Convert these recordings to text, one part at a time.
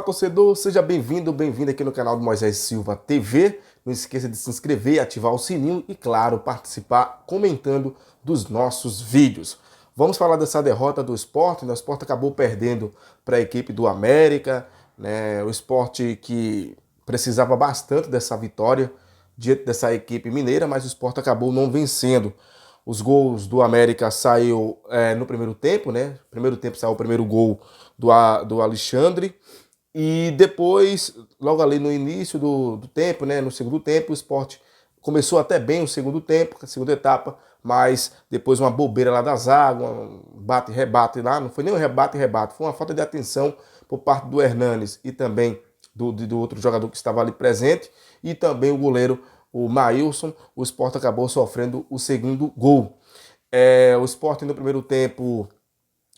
torcedor, seja bem-vindo, bem-vindo aqui no canal do Moisés Silva TV. Não esqueça de se inscrever, ativar o sininho e, claro, participar comentando dos nossos vídeos. Vamos falar dessa derrota do Sport, né? O Sport acabou perdendo para a equipe do América, né? O Sport que precisava bastante dessa vitória diante dessa equipe mineira, mas o Sport acabou não vencendo. Os gols do América saiu no primeiro tempo, né? No primeiro tempo saiu o primeiro gol do Alexandre. E depois, logo ali no início do tempo, né? No segundo tempo, o Sport começou até bem o segundo tempo, a segunda etapa, mas depois uma bobeira lá da zaga, um bate-rebate lá, não foi nem um rebate-rebate, foi uma falta de atenção por parte do Hernanes e também do outro jogador que estava ali presente, e também o goleiro, o Maílson. O Sport acabou sofrendo o segundo gol. O Sport no primeiro tempo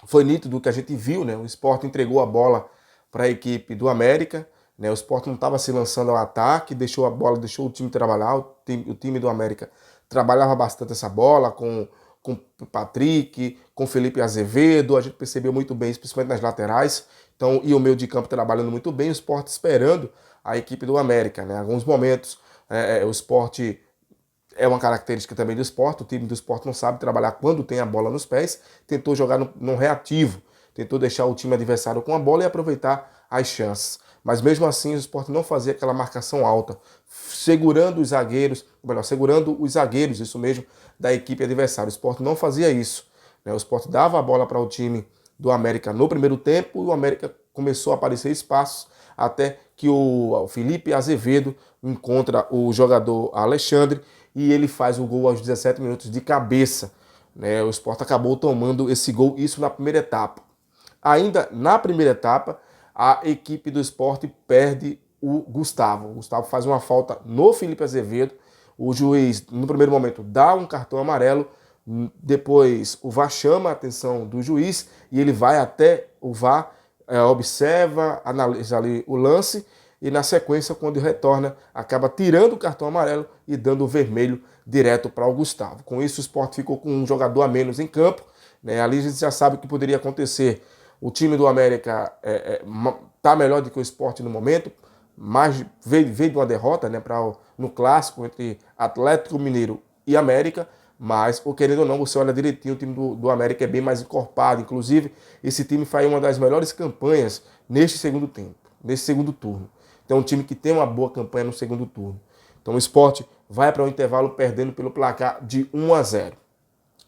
foi nítido o que a gente viu, né? O Sport entregou a bola para a equipe do América, né? O Sport não estava se lançando ao ataque, deixou a bola, deixou o time trabalhar. O time do América trabalhava bastante essa bola com o Patrick, com o Felipe Azevedo. A gente percebeu muito bem, principalmente nas laterais. Então, e o meio de campo trabalhando muito bem, o Sport esperando a equipe do América, né? Em alguns momentos o Sport é uma característica também do Sport, o time do Sport não sabe trabalhar quando tem a bola nos pés, tentou jogar no reativo, tentou deixar o time adversário com a bola e aproveitar as chances. Mas mesmo assim o Sport não fazia aquela marcação alta, segurando os zagueiros, isso mesmo, da equipe adversária. O Sport não fazia isso, né? O Sport dava a bola para o time do América no primeiro tempo e o América começou a aparecer espaços até que o Felipe Azevedo encontra o jogador Alexandre e ele faz o gol aos 17 minutos de cabeça, né? O Sport acabou tomando esse gol, isso na primeira etapa. Ainda na primeira etapa, a equipe do Sport perde o Gustavo. O Gustavo faz uma falta no Felipe Azevedo. O juiz, no primeiro momento, dá um cartão amarelo. Depois, o VAR chama a atenção do juiz e ele vai até o VAR, observa, analisa ali o lance e, na sequência, quando retorna, acaba tirando o cartão amarelo e dando o vermelho direto para o Gustavo. Com isso, o Sport ficou com um jogador a menos em campo, né? Ali a gente já sabe o que poderia acontecer. O time do América está melhor do que o Sport no momento, mas veio de uma derrota, né, no clássico entre Atlético Mineiro e América, mas, querendo ou não, você olha direitinho, o time do América é bem mais encorpado. Inclusive, esse time faz uma das melhores campanhas neste segundo tempo, nesse segundo turno. Então, um time que tem uma boa campanha no segundo turno. Então, o Sport vai para o intervalo perdendo pelo placar de 1-0.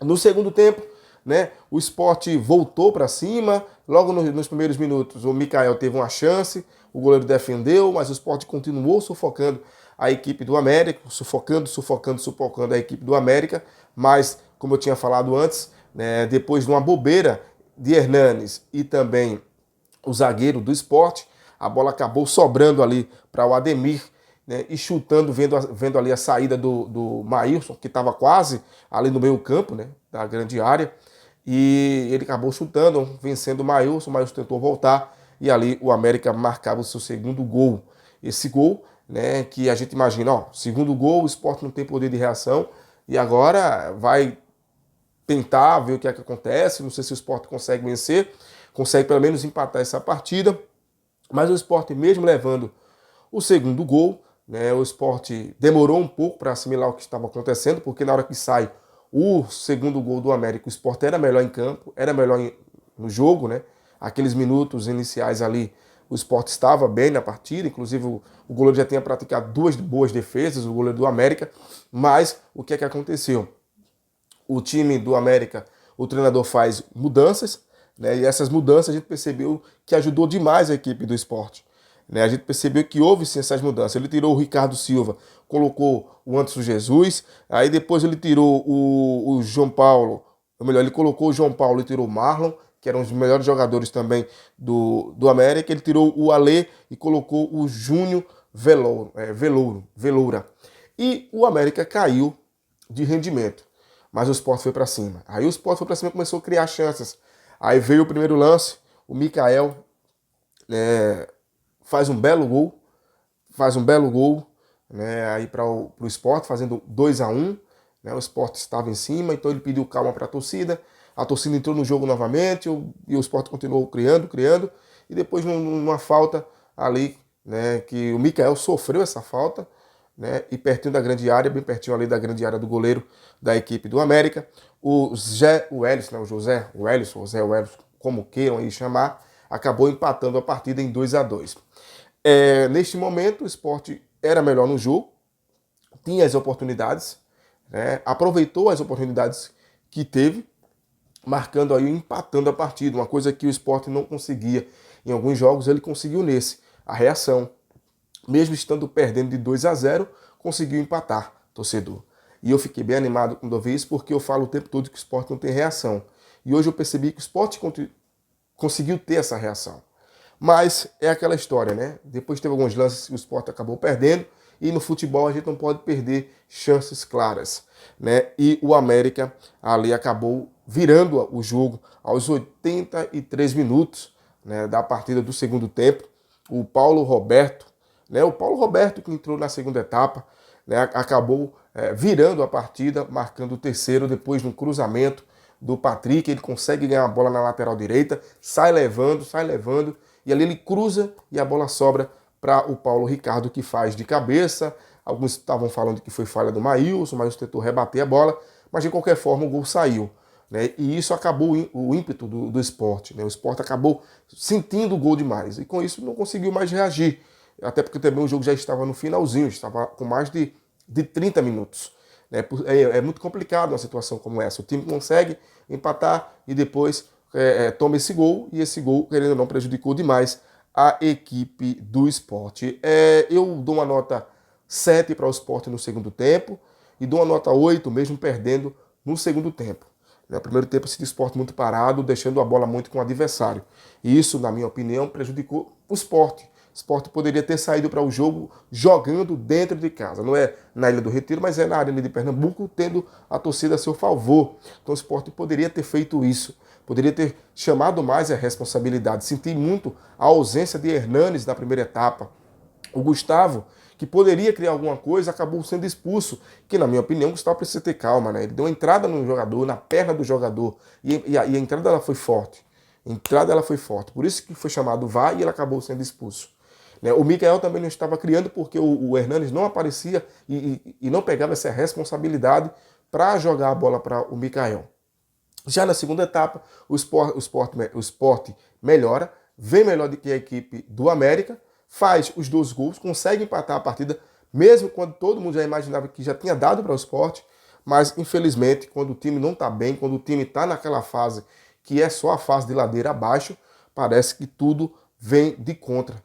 No segundo tempo, né, o Sport voltou para cima. Logo nos primeiros minutos, o Mikael teve uma chance, o goleiro defendeu, mas o Sport continuou sufocando a equipe do América, sufocando a equipe do América. Mas, como eu tinha falado antes, né, depois de uma bobeira de Hernanes e também o zagueiro do Sport, a bola acabou sobrando ali para o Ademir, né, e chutando, vendo ali a saída do Maílson, que estava quase ali no meio campo, né, da grande área, e ele acabou chutando, vencendo o Maílson tentou voltar, e ali o América marcava o seu segundo gol. Esse gol, né, que a gente imagina, ó, segundo gol, o Sport não tem poder de reação, e agora vai tentar ver o que é que acontece. Não sei se o Sport consegue vencer, consegue pelo menos empatar essa partida, mas o Sport, mesmo levando o segundo gol, né, o Sport demorou um pouco para assimilar o que estava acontecendo, porque na hora que sai o segundo gol do América, o Sport era melhor em campo, era melhor no jogo, né? Aqueles minutos iniciais ali, o Sport estava bem na partida, inclusive o goleiro já tinha praticado duas boas defesas, o goleiro do América, mas o que é que aconteceu? O time do América, o treinador faz mudanças, né? E essas mudanças a gente percebeu que ajudou demais a equipe do Sport. Né? A gente percebeu que houve sim essas mudanças. Ele tirou o Ricardo Silva, colocou o Anderson Jesus, aí depois ele tirou o João Paulo, ou melhor, ele colocou o João Paulo e tirou o Marlon, que eram os melhores jogadores também do América. Ele tirou o Alê e colocou o Júnior Veloura. E o América caiu de rendimento, mas o Sport foi para cima. Aí o Sport foi para cima e começou a criar chances. Aí veio o primeiro lance, o Mikael faz um belo gol, né, aí para o Sport, fazendo 2-1, né, o Sport estava em cima, então ele pediu calma para a torcida entrou no jogo novamente, e o Sport continuou criando, e depois numa falta, ali, né, que o Mikael sofreu essa falta, né, e pertinho da grande área, bem pertinho ali da grande área do goleiro da equipe do América, o Zé Welles, né, o José Welles, ou Zé Welles, como queiram aí chamar, acabou empatando a partida em 2-2. Neste momento, o Sport era melhor no jogo, tinha as oportunidades, né, aproveitou as oportunidades que teve, marcando aí, empatando a partida, uma coisa que o Sport não conseguia em alguns jogos, ele conseguiu nesse, a reação. Mesmo estando perdendo de 2-0, conseguiu empatar, torcedor. E eu fiquei bem animado quando eu vi isso, porque eu falo o tempo todo que o Sport não tem reação. E hoje eu percebi que o Sport conseguiu ter essa reação. Mas é aquela história, né? Depois teve alguns lances que o Sport acabou perdendo, e no futebol a gente não pode perder chances claras, né? E o América ali acabou virando o jogo aos 83 minutos, né, da partida do segundo tempo. O Paulo Roberto, né, o Paulo Roberto que entrou na segunda etapa, né, acabou virando a partida, marcando o terceiro depois no cruzamento do Patrick. Ele consegue ganhar a bola na lateral direita, sai levando, e ali ele cruza e a bola sobra para o Paulo Ricardo, que faz de cabeça. Alguns estavam falando que foi falha do Maílson, o Maílson tentou rebater a bola, mas de qualquer forma o gol saiu, né? E isso acabou o ímpeto do Sport, né? O Sport acabou sentindo o gol demais e com isso não conseguiu mais reagir, até porque também o jogo já estava no finalzinho, estava com mais de 30 minutos. Né? É muito complicado uma situação como essa. O time consegue empatar e depois toma esse gol, e esse gol, querendo ou não, prejudicou demais a equipe do Sport. Eu dou uma nota 7 para o Sport no segundo tempo e dou uma nota 8 mesmo perdendo no segundo tempo. No primeiro tempo, esse Sport muito parado, deixando a bola muito com o adversário. E isso, na minha opinião, prejudicou o Sport. O Sport poderia ter saído para o jogo jogando dentro de casa. Não é na Ilha do Retiro, mas é na Arena de Pernambuco, tendo a torcida a seu favor. Então o Sport poderia ter feito isso. Poderia ter chamado mais a responsabilidade. Senti muito a ausência de Hernanes na primeira etapa. O Gustavo, que poderia criar alguma coisa, acabou sendo expulso, que na minha opinião o Gustavo precisa ter calma, né? Ele deu uma entrada no jogador, na perna do jogador, e a entrada ela foi forte. A entrada ela foi forte, por isso que foi chamado VAR e ele acabou sendo expulso. Né? O Mikael também não estava criando porque o Hernanes não aparecia e não pegava essa responsabilidade para jogar a bola para o Mikael. Já na segunda etapa, o Sport melhora, vem melhor do que a equipe do América, faz os 2 gols, consegue empatar a partida, mesmo quando todo mundo já imaginava que já tinha dado para o Sport, mas infelizmente, quando o time não está bem, quando o time está naquela fase que é só a fase de ladeira abaixo, parece que tudo vem de contra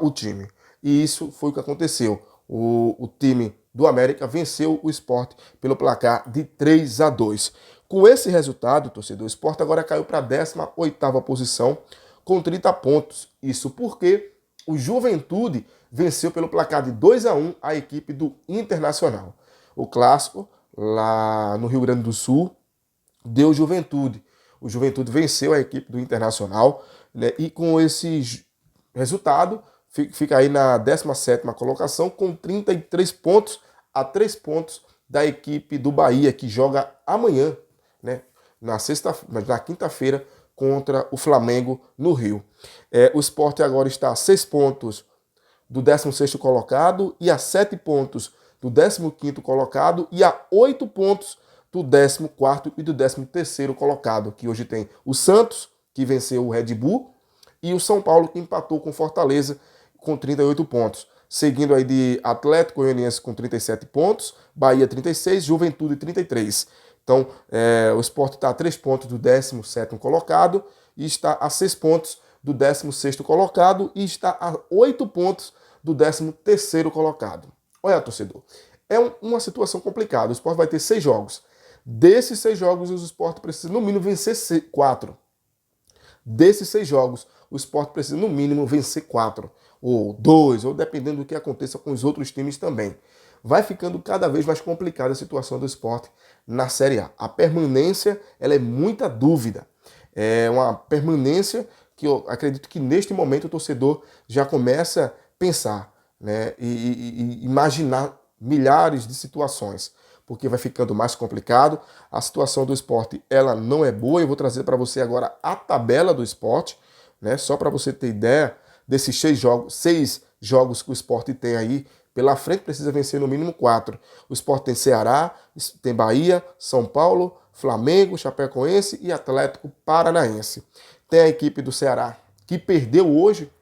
o time. E isso foi o que aconteceu. O time do América venceu o Sport pelo placar de 3-2. Com esse resultado, torcedor, o Sport agora caiu para a 18ª posição com 30 pontos. Isso porque o Juventude venceu pelo placar de 2-1 a equipe do Internacional. O clássico, lá no Rio Grande do Sul, deu Juventude. O Juventude venceu a equipe do Internacional, né, e com esse resultado fica aí na 17ª colocação com 33 pontos, a 3 pontos da equipe do Bahia, que joga amanhã, né, na quinta-feira, contra o Flamengo no Rio. O Sport agora está a 6 pontos do 16º colocado e a 7 pontos do 15º colocado e a 8 pontos do 14º e do 13º colocado, que hoje tem o Santos, que venceu o Red Bull, e o São Paulo, que empatou com Fortaleza com 38 pontos. Seguindo aí de Atlético Goianiense com 37 pontos, Bahia 36, Juventude 33. Então, o Sport está a 3 pontos do 17º colocado e está a 6 pontos do 16º colocado e está a 8 pontos do 13º colocado. Olha, torcedor, é uma situação complicada. O Sport vai ter 6 jogos. Desses 6 jogos, o Sport precisa no mínimo vencer 4. Desses 6 jogos, o Sport precisa no mínimo vencer 4, ou 2, ou dependendo do que aconteça com os outros times também. Vai ficando cada vez mais complicada a situação do Sport na Série A. A permanência, ela é muita dúvida. É uma permanência que eu acredito que neste momento o torcedor já começa a pensar, né, e imaginar milhares de situações, porque vai ficando mais complicado. A situação do Sport, ela não é boa. Eu vou trazer para você agora a tabela do Sport, né, só para você ter ideia. desses 6 jogos que o Sport tem aí pela frente, precisa vencer no mínimo 4. O Sport tem Ceará, tem Bahia, São Paulo, Flamengo, Chapecoense e Atlético Paranaense. Tem a equipe do Ceará, que perdeu hoje,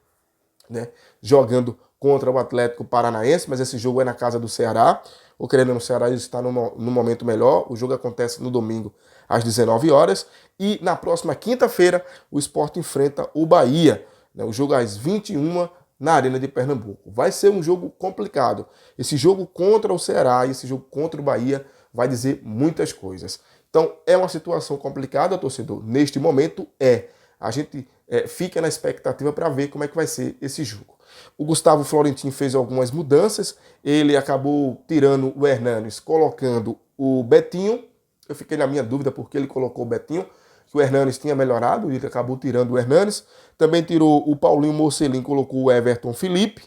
né, jogando contra o Atlético Paranaense, mas esse jogo é na casa do Ceará. O querendo no Ceará está no momento melhor. O jogo acontece no domingo às 19 horas. E na próxima quinta-feira, o Sport enfrenta o Bahia, né, o jogo às 21 na Arena de Pernambuco. Vai ser um jogo complicado. Esse jogo contra o Ceará e esse jogo contra o Bahia vai dizer muitas coisas. Então, é uma situação complicada, torcedor. Neste momento, a gente fica na expectativa para ver como é que vai ser esse jogo. O Gustavo Florentin fez algumas mudanças. Ele acabou tirando o Hernanes, colocando o Betinho. Eu fiquei na minha dúvida porque ele colocou o Betinho, que o Hernanes tinha melhorado, ele acabou tirando o Hernanes. Também tirou o Paulinho Mocelin, colocou o Everton Felipe,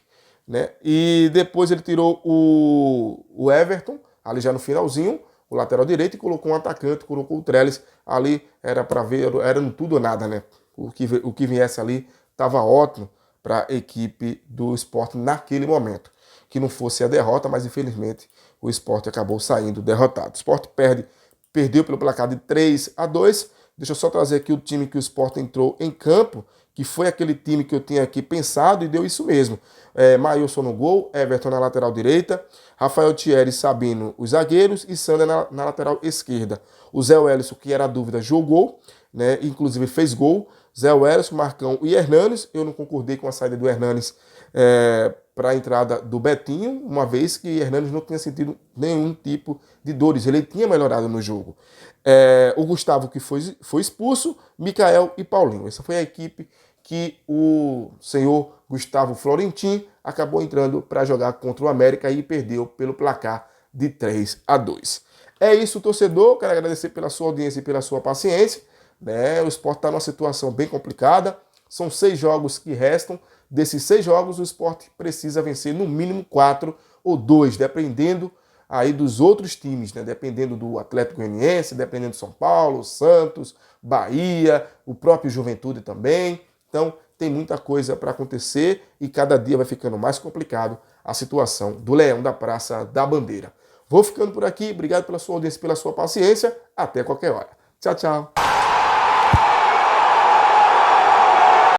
né? E depois ele tirou o Everton, ali já no finalzinho, o lateral direito, e colocou um atacante, colocou o Trellis. Ali era para ver, era no tudo ou nada, né? O que viesse ali estava ótimo para a equipe do Sport naquele momento. Que não fosse a derrota, mas infelizmente o Sport acabou saindo derrotado. O Sport perdeu pelo placar de 3-2. Deixa eu só trazer aqui o time que o Sport entrou em campo, que foi aquele time que eu tinha aqui pensado e deu isso mesmo. Maílson no gol, Everton na lateral direita, Rafael Thierry e Sabino os zagueiros e Sander na lateral esquerda. O Zé Wellison, que era a dúvida, jogou, né? Inclusive fez gol. Zé Wellison, Marcão e Hernanes. Eu não concordei com a saída do Hernanes para a entrada do Betinho, uma vez que Hernanes não tinha sentido nenhum tipo de dores. Ele tinha melhorado no jogo. O Gustavo, que foi expulso, Mikael e Paulinho. Essa foi a equipe que o senhor Gustavo Florentin acabou entrando para jogar contra o América e perdeu pelo placar de 3-2. É isso, torcedor. Quero agradecer pela sua audiência e pela sua paciência. O Sport está numa situação bem complicada. São 6 jogos que restam. Desses 6 jogos, o Sport precisa vencer no mínimo 4 ou 2, dependendo aí dos outros times, né? Dependendo do Atlético Goianiense, dependendo do São Paulo, Santos, Bahia, o próprio Juventude também. Então, tem muita coisa para acontecer e cada dia vai ficando mais complicado a situação do Leão da Praça da Bandeira. Vou ficando por aqui. Obrigado pela sua audiência e pela sua paciência. Até qualquer hora. Tchau, tchau.